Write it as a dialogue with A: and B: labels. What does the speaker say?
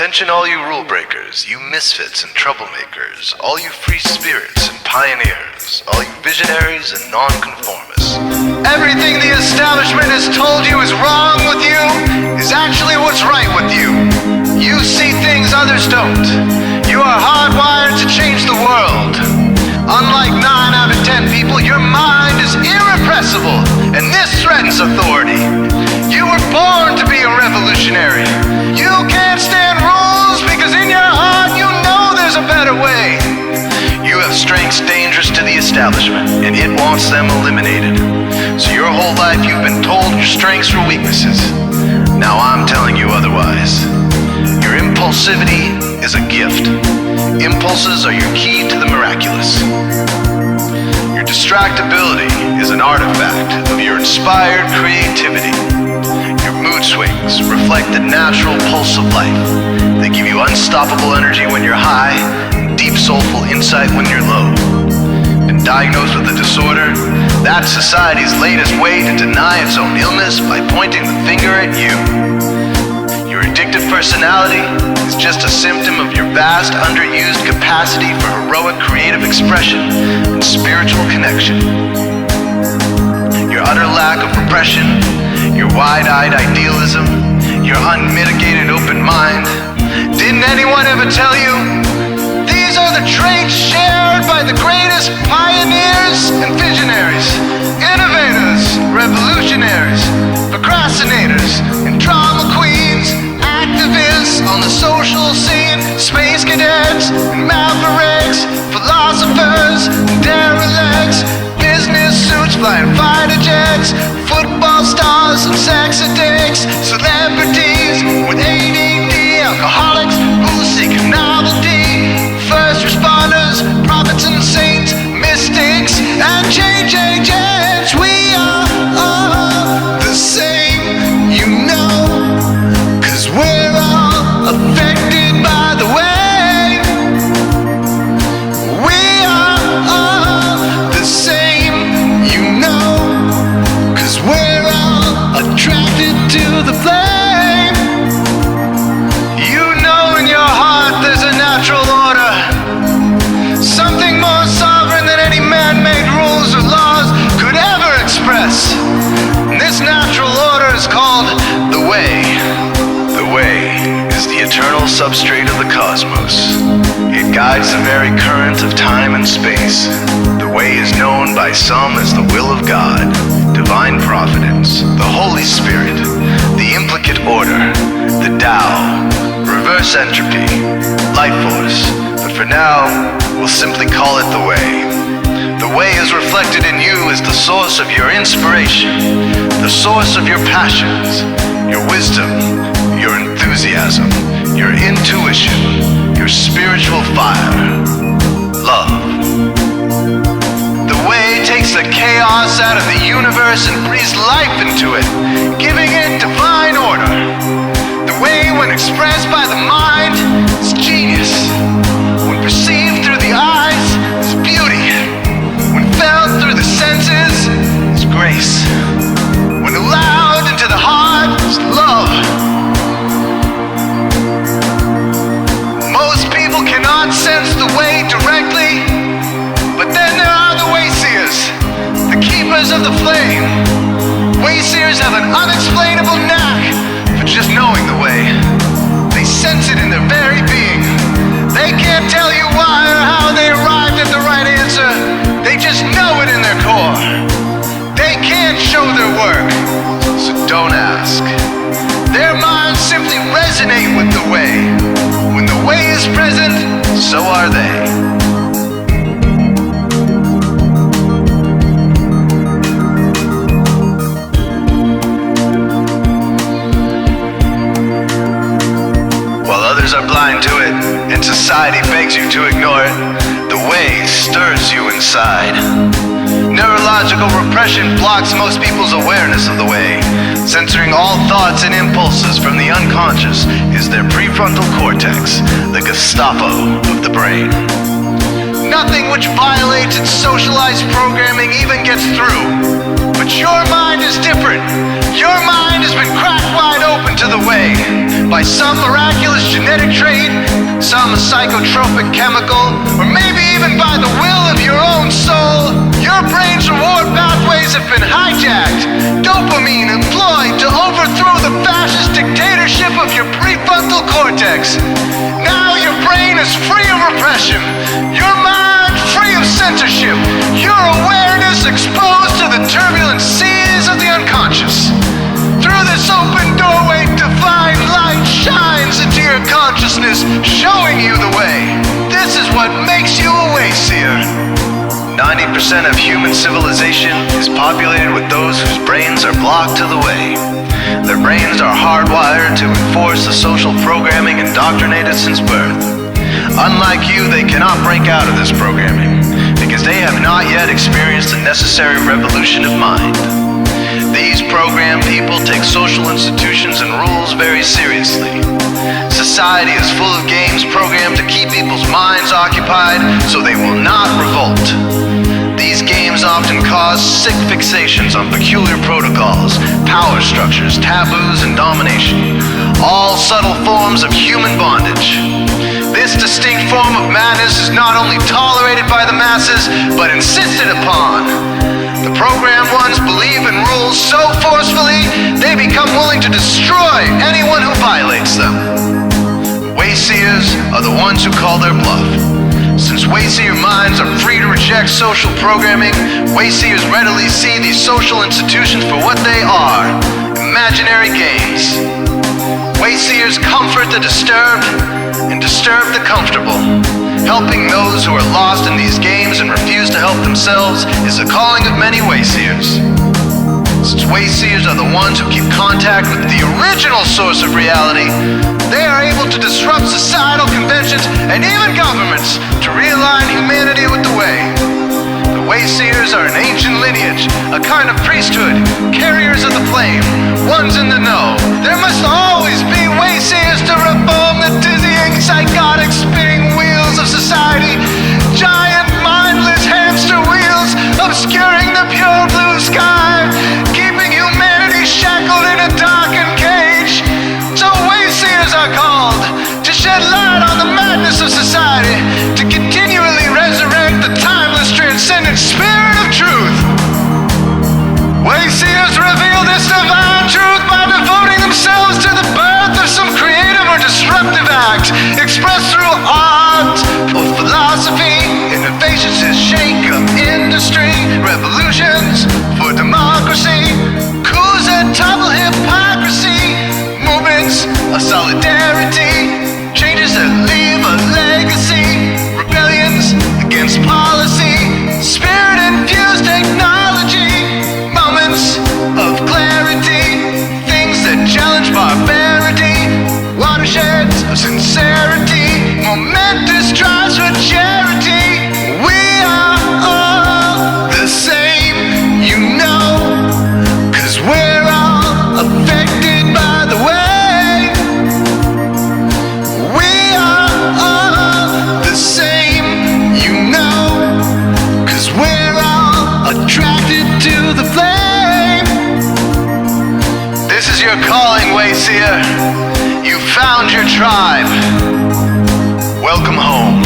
A: Attention all you rule breakers, you misfits and troublemakers, all you free spirits and pioneers, all you visionaries and nonconformists. Everything the establishment has told you is wrong with you is actually what's right with you. You see things others don't. You are hardwired to change the world. Unlike 9 out of 10 people, your mind is irrepressible, and this threatens authority. You were born to be a revolutionary. You can't stand rules because in your heart you know there's a better way. You have strengths dangerous to the establishment, and it wants them eliminated. So your whole life you've been told your strengths were weaknesses. Now I'm telling you otherwise. Your impulsivity is a gift. Impulses are your key to the miraculous. Your distractibility is an artifact of your inspired creativity. Your mood swings reflect the natural pulse of life. They give you unstoppable energy when you're high, and deep soulful insight when you're low. Been diagnosed with a disorder? That's society's latest way to deny its own illness by pointing the finger at you. Your addictive personality is just a symptom of your vast, underused capacity for heroic creative expression and spiritual connection. Your utter lack of repression, your wide-eyed idealism, your unmitigated open mind. Didn't anyone ever tell you? These are the traits shared by the greatest pioneers and visionaries, innovators, revolutionaries, procrastinators, and drama queens, activists on the social scene, space cadets and mavericks, philosophers and derelicts, business suits flying fighter jets, football stars and sex addicts, celebrities with ADD, alcoholics who seek novelty, first responders, prophets and saints, mystics and change agents. We are all the same, you know, 'cause we're all affected by the way. We are all the same, you know, 'cause we're all attracted to the flame. You know in your heart there's a natural order, something more sovereign than any man-made rules or laws could ever express. And this natural order is called the way. The way is the eternal substrate of the cosmos. It guides the very current of time and space. The way is known by some as the will of God, divine providence, the Holy Spirit, the implicate order, the Tao, reverse entropy, life force. But for now, we'll simply call it the way. The way is reflected in you as the source of your inspiration, the source of your passions, your wisdom, your enthusiasm, your intuition, your spiritual fire, love. The way takes the chaos out of the universe and breathes life into it, giving it divine order. The way, when expressed by the mind, is genius. When perceived through the eyes, is beauty. When felt through the senses, is grace. When allowed into the heart, is love. Most people cannot sense the way directly, but then there are the wayseers, the keepers of the flame. Wayseers have an unexplainable knack for just knowing the way. They sense it in their very being. They can't tell you why or how they arrived at the right answer. They just know it in their core. They can't show their work, so don't ask. Their minds simply resonate with the way. When the way is present, so are they. While others are blind to it, and society begs you to ignore it, the way stirs you inside. Neurological repression blocks most people's awareness of the way. Censoring all thoughts and impulses from the unconscious is their prefrontal cortex, the Gestapo of the brain. Nothing which violates its socialized programming even gets through. But your mind is different. Your mind has been cracked wide open to the way by by some miraculous genetic trait, some psychotropic chemical, or maybe even by the will of your own soul, your brain's reward pathways have been hijacked, dopamine employed to overthrow the fascist dictatorship of your prefrontal cortex. Now your brain is free of repression, your mind free of censorship, your awareness exposed to the turbulent seas of the unconscious. Through this open doorway, divine light shines into your consciousness, showing you the way. This is what makes you a Wayseer. 90% of human civilization is populated with those whose brains are blocked to the way. Their brains are hardwired to enforce the social programming indoctrinated since birth. Unlike you, they cannot break out of this programming because they have not yet experienced the necessary revolution of mind. These programmed people take social institutions and rules very seriously. Society is full of games programmed to keep people's minds occupied so they will not revolt. These games often cause sick fixations on peculiar protocols, power structures, taboos, and domination, all subtle forms of human bondage. This distinct form of madness is not only tolerated by the masses, but insisted upon. The programmed ones believe in rules so forcefully, they become willing to destroy anyone who violates them. Wayseers are the ones who call their bluff. Since Wayseer minds are free to reject social programming, Wayseers readily see these social institutions for what they are, imaginary games. Wayseers comfort the disturbed and disturb the comfortable. Helping those who are lost in these games and refuse to help themselves is the calling of many Wayseers. Since Wayseers are the ones who keep contact with the original source of reality, they are able to disrupt societal conventions and even governments to realign humanity with the way. The Wayseers are an ancient lineage, a kind of priesthood, carriers of the flame, ones in the know. There must always be Wayseers to reform the dizzying, psychotic, spinning wheels of society, giant, mindless hamster wheels obscuring the pure blue sky, keeping humanity shackled in a darkened cage. So Wayseers are called to shed light on the madness of society, to continually resurrect the timeless, transcendent spirit of truth. Wayseers reveal this divine truth by devoting themselves to the birth of some creative or disruptive act, expressed through art or philosophy. Innovations to shake up industry, revolutions for democracy, coups that topple hypocrisy, movements of solidarity, changes that leave a legacy, rebellions against policy, spirit-infused technology, moments of clarity, things that challenge barbarity, watersheds of sincerity, momentous drives for charity. We are all the same, you know, 'cause we're all affected by the way. We are all the same, you know, 'cause we're all attracted to the flame. This is your calling, Wayseer. You found your tribe. Welcome home.